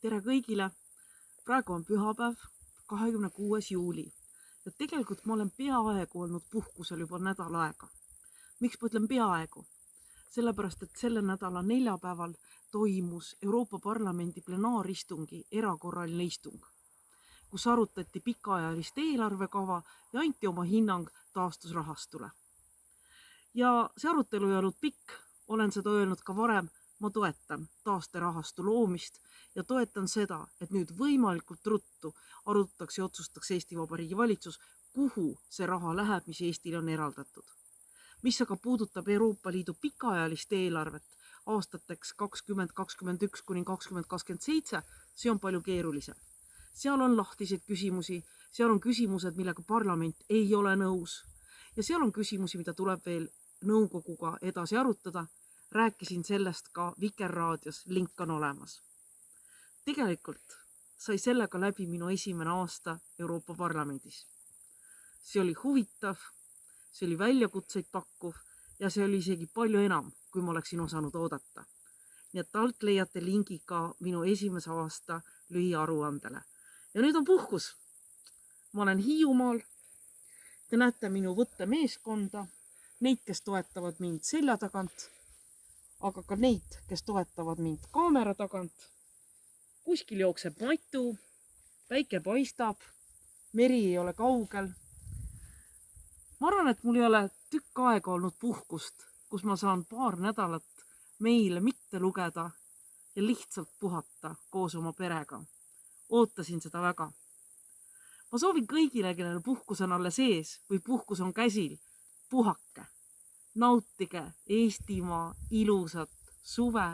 Tere kõigile! Praegu on pühapäev, 26. juuli ja tegelikult ma olen peaaegu olnud puhkusel juba nädal aega. Miks ma ütlen peaaegu? Sellepärast, et selle nädala neljapäeval toimus Euroopa Parlamendi plenaaristungi erakorraline istung, kus arutati pikaajalist eelarvekava ja anti oma hinnang taastusrahastule. Ja see arutelu ei olnud pikk, olen seda öelnud ka varem, ma toetan taasterahastu loomist ja toetan seda, et nüüd võimalikult ruttu arutatakse ja otsustatakse Eesti Vabariigi valitsus, kuhu see raha läheb, mis Eestile on eraldatud. Mis aga puudutab Euroopa Liidu pikaajalist eelarvet aastateks 2021 kuni 2027, see on palju keerulisem. Seal on lahtiseid küsimusi, seal on küsimused, millega parlament ei ole nõus ja seal on küsimusi, mida tuleb veel nõukoguga edasi arutada. Rääkisin sellest ka Vikerraadios, link on olemas. Tegelikult sai sellega läbi minu esimene aasta Euroopa Parlamendis. See oli huvitav, see oli väljakutseid pakkuv ja see oli isegi palju enam, kui ma oleksin osanud oodata. Nii et alt leiate lingi ka minu esimese aasta lühiaruandele. Ja nüüd on puhkus. Ma olen Hiiumaal. Te näete minu võttemeeskonda, neid, kes toetavad mind selja tagant, aga ka neid, kes toetavad mind kaamera tagant. Kuskil jookseb matu, päike paistab, meri ei ole kaugel. Ma arvan, et mul ei ole tükk aega olnud puhkust, kus ma saan paar nädalat meile mitte lugeda ja lihtsalt puhata koos oma perega. Ootasin seda väga. Ma soovin kõigile, kellel puhkus on alles ees või puhkus on käsil, puhake. Nautige Eestimaa ilusat suve,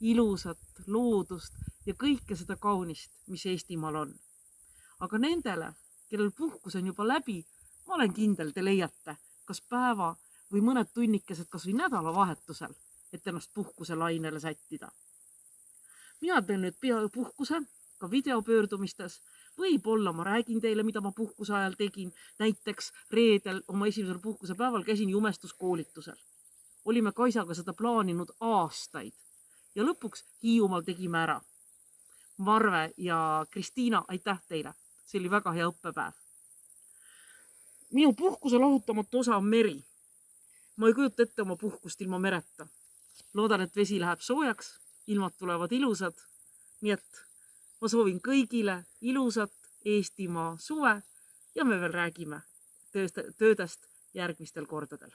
ilusat loodust ja kõike seda kaunist, mis Eestimaal on. Aga nendele, kellel puhkus on juba läbi, ma olen kindel, te leiate kas päeva või mõned tunnikesed kas või nädalavahetusel, et ennast puhkuse lainele sättida. Mina teen nüüd puhkuse ka videopöördumistes. Võib-olla ma räägin teile, mida ma puhkuse ajal tegin. Näiteks reedel oma esimesel puhkuse päeval käisin jumestuskoolitusel. Olime Kaisaga seda plaaninud aastaid ja lõpuks Hiiumaal tegime ära. Marve ja Kristiina, aitäh teile. See oli väga hea õppepäev. Minu puhkuse lahutamatu osa on meri. Ma ei kujuta ette oma puhkust ilma mereta. Loodan, et vesi läheb soojaks, ilmad tulevad ilusad. Nii et ma soovin kõigile ilusat Eestimaa suve ja me veel räägime töödest järgmistel kordadel.